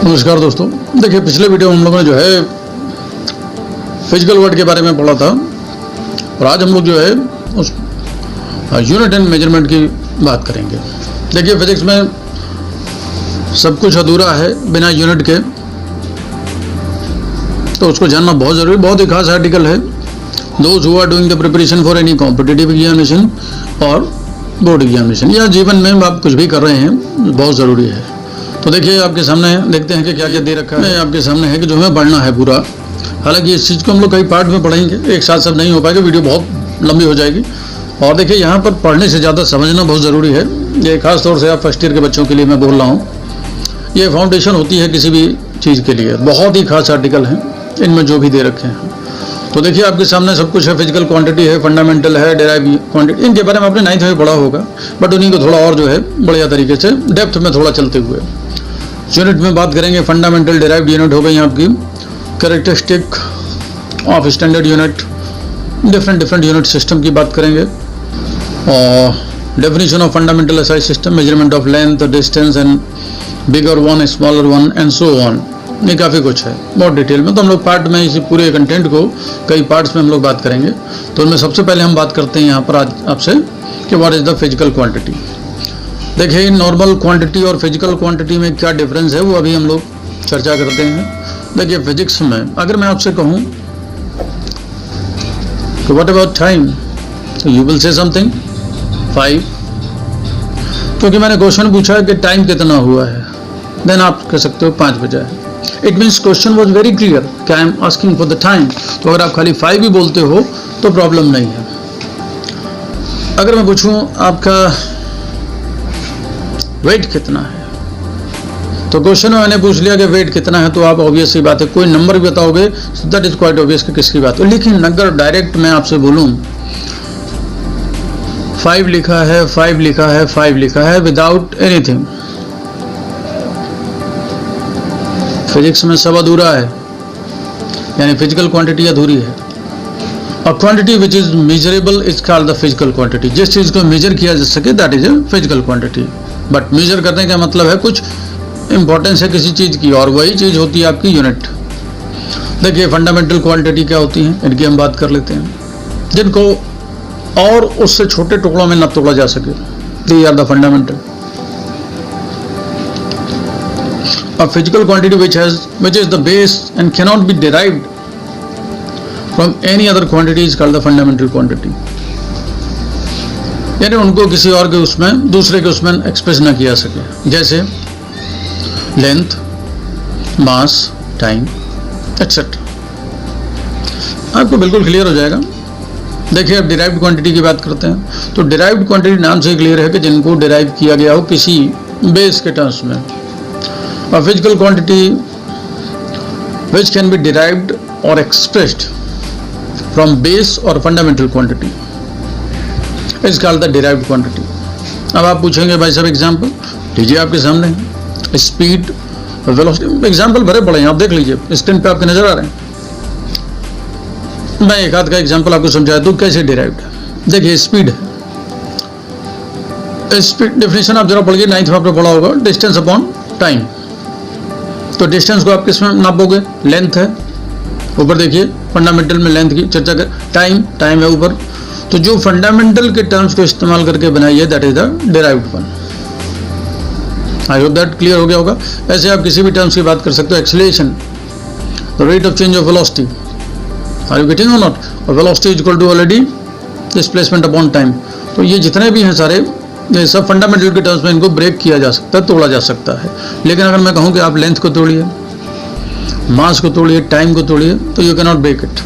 नमस्कार दोस्तों, देखिए पिछले वीडियो में हम लोगों ने जो है फिजिकल वर्ड के बारे में पढ़ा था और आज हम लोग जो है उस यूनिट एंड मेजरमेंट की बात करेंगे। देखिए फिजिक्स में सब कुछ अधूरा है बिना यूनिट के, तो उसको जानना बहुत ज़रूरी। बहुत ही खास आर्टिकल है, those who are doing the preparation for any competitive examination और बोर्ड एग्जामिनेशन या जीवन में आप कुछ भी कर रहे हैं, बहुत ज़रूरी है। तो देखिए आपके सामने देखते हैं कि क्या क्या दे रखा है आपके सामने है कि जो हमें पढ़ना है पूरा। हालांकि इस चीज़ को हम लोग कई पार्ट में पढ़ेंगे, एक साथ सब नहीं हो पाएगा, वीडियो बहुत लंबी हो जाएगी। और देखिए यहाँ पर पढ़ने से ज़्यादा समझना बहुत ज़रूरी है। ये खास तौर से आप फर्स्ट ईयर के बच्चों के लिए मैं बोल रहा हूँ। ये फाउंडेशन होती है किसी भी चीज़ के लिए। बहुत ही खास आर्टिकल हैं इनमें जो भी दे रखे हैं। तो देखिए आपके सामने सब कुछ है। फिजिकल क्वांटिटी है, फंडामेंटल है, डेराइव क्वांटिटी, इनके बारे में आपने 9th में पढ़ा होगा, बट उन्हीं को थोड़ा और जो है बढ़िया तरीके से डेप्थ में थोड़ा चलते हुए यूनिट में बात करेंगे। फंडामेंटल डेराइव्ड यूनिट हो गई आपकी, characteristic of standard unit, different unit system की बात करेंगे और definition of fundamental SI system, measurement of length, distance and bigger one, smaller one and so on. ये काफ़ी कुछ है बहुत डिटेल में। तो हम लोग पार्ट में इसी पूरे कंटेंट को कई पार्ट्स में हम लोग बात करेंगे। तो उनमें सबसे पहले हम बात करते हैं यहाँ पर आज आपसे कि what is the physical quantity. देखिए नॉर्मल क्वांटिटी और फिजिकल क्वांटिटी में क्या डिफरेंस है वो अभी हम लोग चर्चा करते हैं। देखिए फिजिक्स में अगर मैं आपसे कहूँ तो what about time, you will say something 5, क्योंकि मैंने क्वेश्चन पूछा कि टाइम कितना हुआ है, देन आप कह सकते हो 5 बजा है। It means question was very clear कि I am asking for the time. तो अगर आप खाली 5 भी बोलते हो तो प्रॉब्लम नहीं है। अगर मैं पूछूं आपका वेट कितना है, तो क्वेश्चन में मैंने पूछ लिया कि वेट कितना है, तो आप ऑब्वियस सी बात है कोई नंबर भी बताओगे, दैट इज क्वाइट ऑब्वियस कि किसकी बात है। लेकिन अगर डायरेक्ट मैं आपसे बोलूं 5 लिखा है, 5 लिखा है, 5 लिखा है विदाउट एनीथिंग, फिजिक्स में सब अधूरा है, यानी फिजिकल क्वांटिटी अधूरी है। और quantity which is measurable is called the physical quantity. जिस चीज को मेजर किया जा सके that is a physical quantity. But measure करने का मतलब है कुछ इंपॉर्टेंस है किसी चीज की, और वही चीज होती है आपकी यूनिट। देखिए फंडामेंटल क्वांटिटी क्या होती है, इनकी हम बात कर लेते हैं, जिनको और उससे छोटे टुकड़ों में न तोड़ा जा सके। They are the fundamental. A physical quantity which is the base and cannot be derived from any other quantity is called the fundamental quantity। यानी उनको किसी और के उसमें दूसरे के उसमें एक्सप्रेस ना किया सके, जैसे लेंथ, मास, टाइम एक्सेट्रा। आपको बिल्कुल क्लियर हो जाएगा। देखिए अब डिराइव्ड क्वांटिटी की बात करते हैं। तो डिराइव्ड क्वांटिटी नाम से क्लियर है कि जिनको डिराइव किया गया हो किसी बेस के टर्म्स में। A physical quantity which can be derived or expressed from base or fundamental quantity is called the derived quantity। अब आप पूछेंगे भाई साहब एग्जाम्पल लीजिए, आपके सामने स्पीड, वेलोसिटी, एग्जाम्पल भरे पड़े हैं, आप देख लीजिए स्क्रीन पे आपके नजर आ रहे हैं। मैं एक आध का एग्जाम्पल आपको समझाया दूं कैसे डिराइव्ड है। देखिए स्पीड है, स्पीड डेफिनेशन आप जरा पढ़िए, 9th में आपने पढ़ा होगा, डिस्टेंस अपॉन टाइम। तो डिस्टेंस को आप किस में नापोगे, लेंथ है ऊपर, देखिए फंडामेंटल में लेंथ की चर्चा कर, टाइम है ऊपर। तो जो फंडामेंटल के टर्म्स को इस्तेमाल करके बनाई है that is the derived one. I hope that clear हो गया होगा। ऐसे आप किसी भी टर्म्स की बात कर सकते हो। Acceleration, the rate of change of velocity, are you getting or not, और velocity is equal to already displacement upon time. तो ये जितने भी हैं सारे, ये सब फंडामेंटल के टर्म्स में इनको ब्रेक किया जा सकता है, तोड़ा जा सकता है। लेकिन अगर मैं कहूँ कि आप लेंथ को तोड़िए, मास को तोड़िए, टाइम को तोड़िए, तो you can not break it.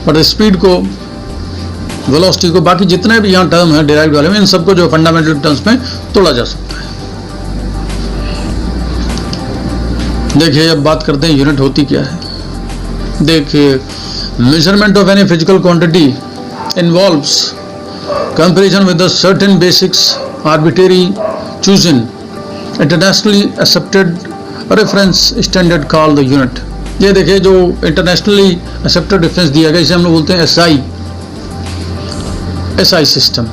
But speed को, वेलोसिटी को, बाकी जितने भी यहाँ टर्म है डिराइव्ड वाले में, इन सबको जो फंडामेंटल टर्म्स में तोड़ा जा सकता है। देखिए अब बात करते हैं यूनिट होती क्या है। देखिए measurement of any physical quantity involves comparison with the certain basics arbitrary chosen internationally accepted reference standard called the unit। ये देखिए जो इंटरनेशनली एक्सेप्टेड रेफरेंस दिया गया इसे हम लोग बोलते हैं एसआई सिस्टम।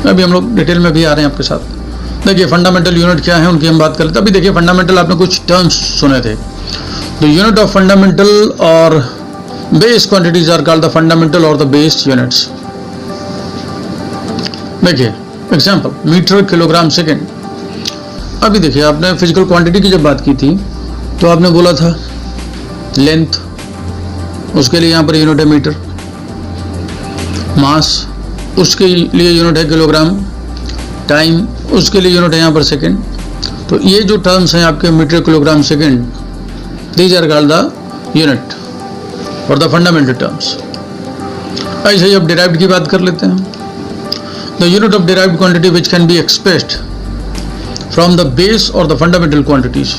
अभी हम लोग डिटेल में भी आ रहे हैं आपके साथ। देखिए फंडामेंटल यूनिट क्या है उनकी हम बात कर लेते हैं। अभी देखिए फंडामेंटल आपने कुछ टर्म्स सुने थे। द यूनिट ऑफ फंडामेंटल और base quantities are called the fundamental और द बेस यूनिट्स। देखिए एग्जांपल मीटर, किलोग्राम, सेकेंड। अभी देखिए आपने फिजिकल क्वांटिटी की जब बात की थी तो आपने बोला था लेंथ, उसके लिए यहाँ पर यूनिट है मीटर। मास, उसके लिए यूनिट है किलोग्राम। टाइम, उसके लिए यूनिट है यहाँ पर सेकेंड। तो ये जो टर्म्स हैं आपके metre, kilogram, second, these are called the unit or the fundamental terms. ऐसे ही अब डिराइव्ड की बात कर लेते हैं। The unit of derived quantity which can be expressed from the base or the fundamental quantities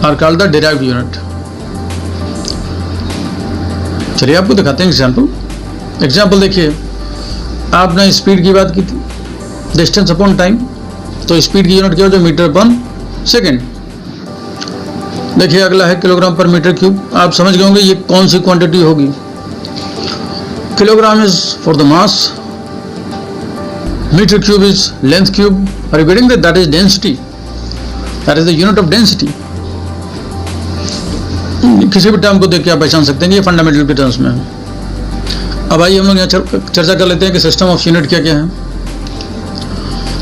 are called the derived unit. चलिए आपको दिखाते हैं एग्जाम्पल। एग्जाम्पल देखिए, आपने स्पीड की बात की थी, डिस्टेंस अपॉन टाइम, तो स्पीड की यूनिट क्या हो, जो मीटर अपन सेकेंड। देखिए अगला है किलोग्राम पर मीटर क्यूब। आप समझ गए होंगे ये कौन सी क्वांटिटी होगी। Kilogram is for the mass, metre cube is length cube, are you getting that is density, that is the unit of density. किसी भी टर्म को देख के आप पहचान सकते हैं ये फंडामेंटल के टर्म्स में है। अब आइए हम लोग यहाँ चर्चा कर लेते हैं कि सिस्टम ऑफ यूनिट क्या क्या है।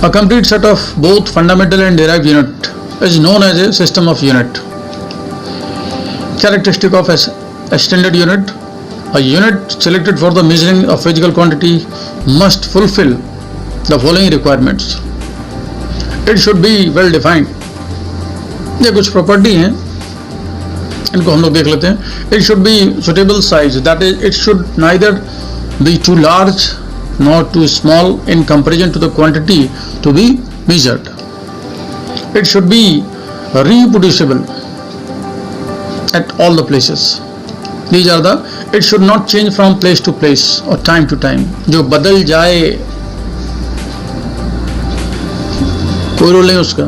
A complete set of both fundamental and derived unit is known as a system of unit. Characteristic of a standard unit: a unit selected for the measuring of physical quantity must fulfill the following requirements. It should be well defined. ये कुछ property हैं, इनको हम लोग देख लेते हैं। It should be suitable size, that is, it should neither be too large nor too small in comparison to the quantity to be measured. It should be reproducible at all the places. These are the, it should not change from place to place or time to time. जो बदल जाए कोई role नहीं उसका।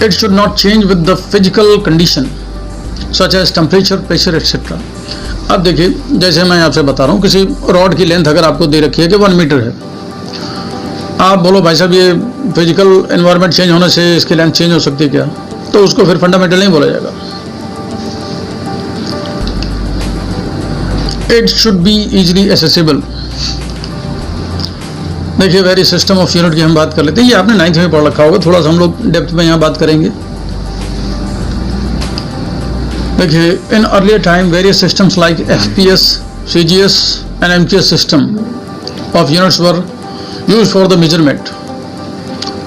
It should not change with the physical condition such as temperature, pressure, etc. अब देखिए जैसे मैं आपसे बता रहा हूँ, किसी रॉड की लेंथ अगर आपको दे रखी है कि 1 मीटर है, आप बोलो भाई साहब ये फिजिकल एनवायरनमेंट चेंज होने से इसकी लेंथ चेंज हो सकती है क्या, तो उसको फिर फंडामेंटल नहीं बोला जाएगा। It should be easily accessible. देखिए वेरी सिस्टम ऑफ यूनिट की हम बात कर लेते हैं। ये आपने 9th में पढ़ रखा होगा, थोड़ा सा हम लोग डेप्थ में यहाँ बात करेंगे। देखिए in earlier time various systems like FPS, CGS and MKS system of units were used for the measurement.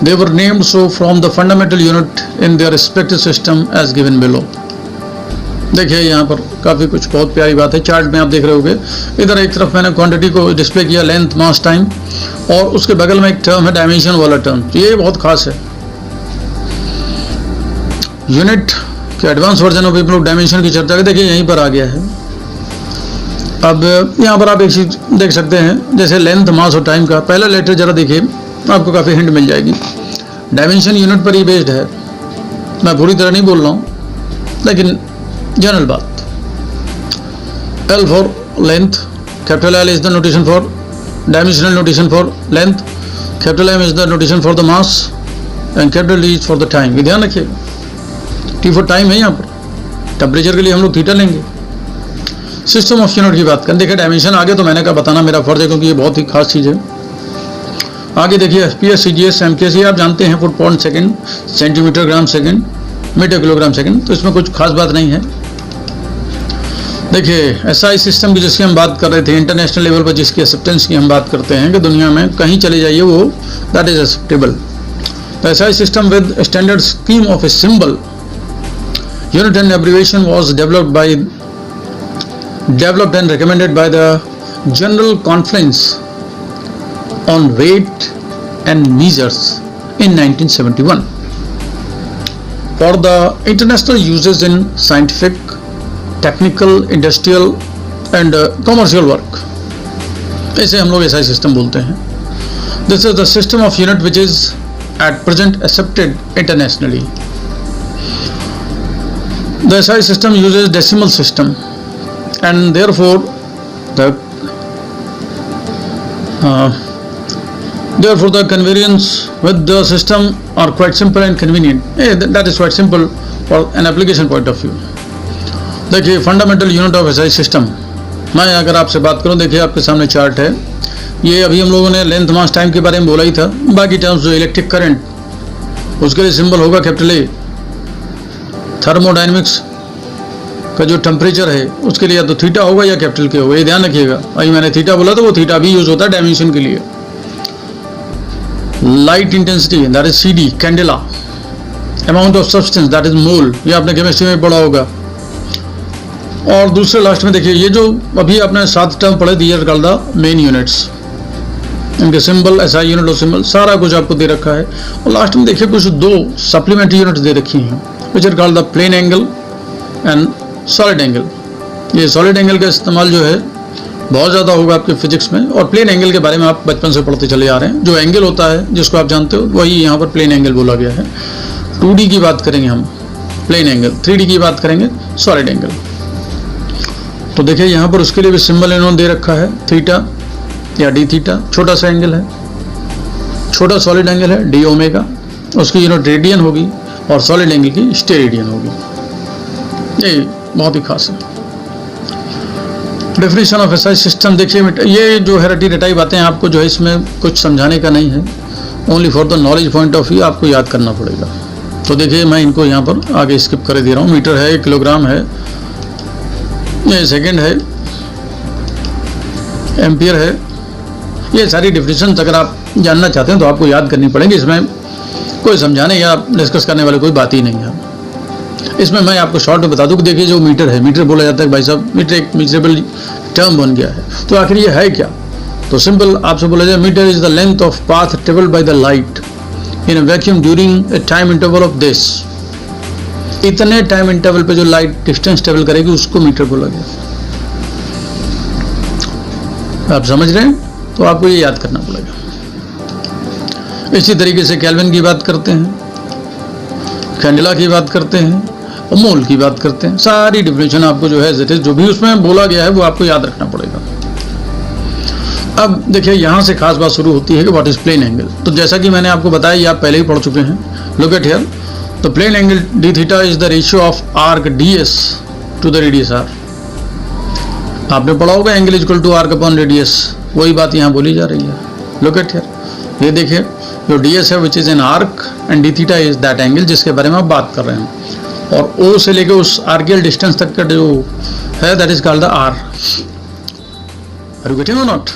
They were named so from the fundamental unit in their respective system as given below. देखिए यहाँ पर काफ़ी कुछ बहुत प्यारी बात है। Chart में आप देख रहे होंगे, इधर एक तरफ मैंने क्वांटिटी को डिस्प्ले किया, लेंथ, मास, टाइम, और उसके बगल में एक टर्म है डायमेंशन वाला टर्म। ये बहुत खास है। यूनिट के एडवांस वर्जन में भी लोग डायमेंशन की चर्चा देखिए यहीं पर आ गया है। अब यहाँ पर आप एक चीज देख सकते हैं, जैसे लेंथ, मास और टाइम का पहला लेटर जरा देखिए, आपको काफ़ी हिंट मिल जाएगी। डायमेंशन यूनिट पर ही बेस्ड है, मैं पूरी तरह नहीं बोल रहा हूँ, लेकिन जनरल बात। L for length, capital L is the notation for dimensional notation for length, capital M is the notation for the mass and capital D is for the time. ये ध्यान रखिएगा। T फॉर टाइम है यहाँ पर, temperature के लिए हम लोग थीटा लेंगे। सिस्टम ऑफ यूनिट की बात करें, देखिए डायमेंशन आगे तो मैंने कहा बताना मेरा फर्ज है, क्योंकि ये बहुत ही खास चीज़ है। आगे देखिए FPS, CGS, MKS, ये आप जानते हैं, foot pound second, centimetre gram second, metre kilogram second, तो इसमें कुछ खास बात नहीं है। देखिए SI सिस्टम की जिसकी हम बात कर रहे थे, इंटरनेशनल लेवल पर जिसकी एक्सेप्टेंस की हम बात करते हैं कि दुनिया में कहीं चले जाइए वो that is acceptable. The SI system with standard scheme of a symbol unit and abbreviation was developed and recommended by the General Conference on Weight and Measures in 1971 for the international uses in scientific, technical, industrial and commercial work. इसे हम लोग SI system बोलते हैं। This is the system of unit which is at present accepted internationally. The SI system uses decimal system and therefore the Therefore, the convenience with the system are quite simple and convenient. That is quite simple for an application point of view. देखिए fundamental unit of SI system, मैं अगर आपसे बात करूं, देखिए आपके सामने chart है, ये अभी हम लोगों ने लेंथ मास टाइम के बारे में बोला ही था। बाकी टर्म्स जो इलेक्ट्रिक करंट, उसके लिए सिंबल होगा कैपिटल ए। थर्मोडायनेमिक्स का जो टेम्परेचर है उसके लिए या तो थीटा होगा या कैपिटल के होगा, ये ध्यान रखिएगा। अभी मैंने थीटा बोला तो वो थीटा भी यूज होता है डायमेंशन के लिए। Light intensity that is CD candela, amount of substance that is mole, ये आपने केमिस्ट्री में पढ़ा होगा। और दूसरे लास्ट में देखिए ये जो अभी आपने 7 टर्म पढ़े, these are called the main units, इनके सिंबल, एसआई यूनिट और सिंबल सारा कुछ आपको दे रखा है। और लास्ट में देखिए कुछ 2 सप्लीमेंट्री यूनिट्स दे रखी हैं, which are called the plane angle and solid angle. ये सॉलिड एंगल का इस्तेमाल जो है बहुत ज़्यादा होगा आपके फिजिक्स में, और प्लेन एंगल के बारे में आप बचपन से पढ़ते चले आ रहे हैं। जो एंगल होता है जिसको आप जानते हो वही यहाँ पर प्लेन एंगल बोला गया है। 2D की बात करेंगे हम प्लेन एंगल, 3D की बात करेंगे सॉलिड एंगल। तो देखिए यहाँ पर उसके लिए भी सिंबल इन्होंने दे रखा है, थीटा या डी थीटा, छोटा सा एंगल है, छोटा सॉलिड एंगल है डी ओमेगा, उसकी यूनिट रेडियन होगी और सॉलिड एंगल की स्टेरेडियन होगी। ये बहुत ही खास है। डेफिनेशन ऑफ एसआई सिस्टम, देखिए ये जो है रटी रटाई बातें आपको जो है इसमें कुछ समझाने का नहीं है, only for the knowledge point of view आपको याद करना पड़ेगा। तो देखिए मैं इनको यहाँ पर आगे स्किप कर दे रहा हूँ। मीटर है, किलोग्राम है, ये सेकंड है, एम्पियर है, ये सारी डेफिनेशन अगर आप जानना चाहते हैं तो आपको याद करनी पड़ेगी। इसमें कोई समझाने या डिस्कस करने वाली कोई बात ही नहीं है। इसमें मैं आपको शॉर्ट में बता दूं कि देखिए जो मीटर है, मीटर बोला जाता है भाई साहब, मीटर एक मेजरेबल टर्म बन गया है। तो आखिर ये है क्या? तो सिंपल आपसे बोला जाए, metre is the length of path travelled by the light in a vacuum during a time interval of this. इतने टाइम इंटरवल पे जो लाइट डिस्टेंस ट्रेवल करेगी उसको मीटर बोला गया। आप समझ रहे हैं? तो आपको ये याद करना पड़ेगा। इसी तरीके से केल्विन की बात करते हैं, कैंडेला की बात करते हैं और मोल की बात करते हैं। सारी डिफिनेशन आपको जो है जो भी उसमें बोला गया है वो आपको याद रखना पड़ेगा। अब देखिए यहाँ से खास बात शुरू होती है कि व्हाट इज प्लेन एंगल। तो जैसा कि मैंने आपको बताया, ये आप पहले ही पढ़ चुके हैं। Look at here, the plane angle d theta is the ratio of arc ds to the radius r। आपने पढ़ा होगा angle is equal to arc upon radius, वही बात यहाँ बोली जा रही है। लुक एट हियर, ये देखिए जो ds है which is an arc and D theta is that angle जिसके बारे में आप बात कर रहे हैं। और O से लेकर उस आर्कियल डिस्टेंस तक का जो है that is called the r। Are you getting or not?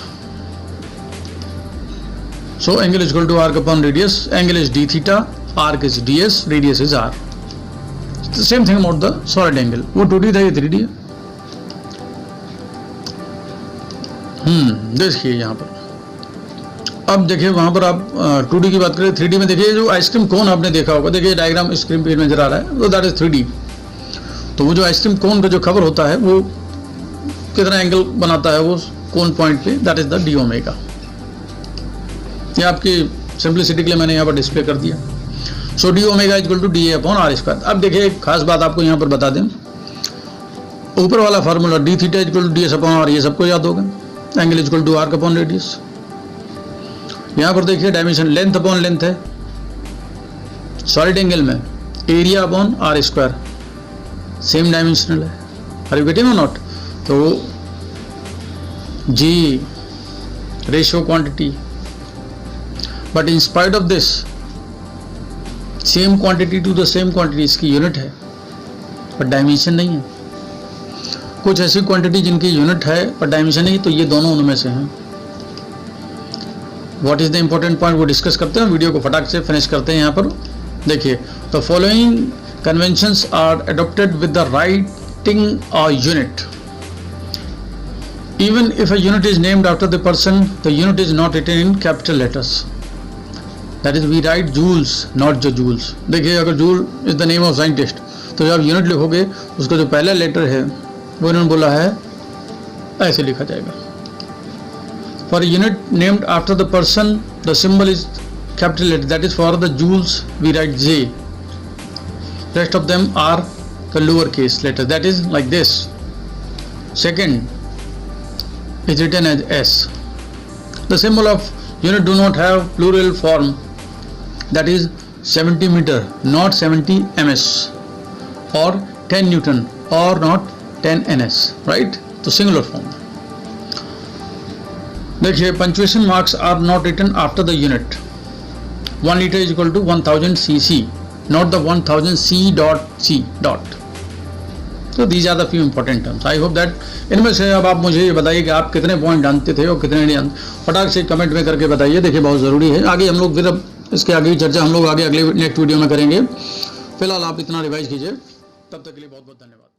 So angle is equal to arc upon radius, angle is d theta, arc is ds, radius is r। Same thing about the solid angle, वो 2D था, ये 3D है। देखिए यहाँ पर, अब देखिए वहाँ पर आप 2D की बात करें, 3D में देखिए जो आइसक्रीम कोन आपने देखा होगा, देखिए डायग्राम स्क्रीन पे नजर आ रहा है, तो दैट इज 3D। तो वो जो आइसक्रीम कोन का जो खबर होता है वो कितना एंगल बनाता है वो कोन पॉइंट पे, that is the D omega. ये आपकी सिंप्लिसिटी के लिए मैंने यहाँ पर डिस्प्ले कर दिया। So d omega is equal to d upon r square. अब देखिए एक खास बात आपको यहाँ पर बता दें, ऊपर वाला formula d theta is equal to d s upon r, ये सबको याद होगा। Angle is equal to arc upon radius. यहाँ पर देखिए डायमेंशन लेंथ अपॉन लेंथ है, सॉलिड एंगल में area upon r square, same dimensional है। Are you getting or not? तो जी ratio quantity, but in spite of this same quantity to the same quantity इसकी unit है, पर dimension नहीं है। कुछ ऐसी क्वांटिटी जिनकी यूनिट है पर डायमेंशन नहीं, तो ये दोनों उनमें से हैं। What is the important point वो डिस्कस करते हैं, वीडियो को फटाक से फिनिश करते हैं। यहाँ पर देखिए, the following conventions are adopted with the writing a unit. Even if a unit is named after the person, the unit is not written in capital letters. That is, we write joules, not the joules. देखिए, अगर joule is the name of scientist, तो जब unit लिखोगे उसका जो पहला letter है वो इन्होंने बोला है ऐसे लिखा जाएगा। For a unit named after the person, the symbol is capital letter. That is, for the joules we write J. Rest of them are the lowercase letters. That is like this. Second is written as S. The symbol of unit do not have plural form, that is 70 meter, not 70 ms, or 10 Newton, or not 10 ns, right? तो singular form. देखिए punctuation marks are not written after the unit. 1 liter is equal to 1000 cc, not the 1000 c dot। तो these are the few important terms. I hope that इनमें से अब आप मुझे ये बताइए कि आप कितने पॉइंट जानते थे और कितने नहीं जानते, फटाक से कमेंट में करके बताइए। देखिए बहुत ज़रूरी है। आगे हम लोग फिर अब इसके आगे की चर्चा हम लोग आगे अगले नेक्स्ट वीडियो में करेंगे। फिलहाल आप इतना रिवाइज कीजिए। तब तक के लिए बहुत बहुत धन्यवाद।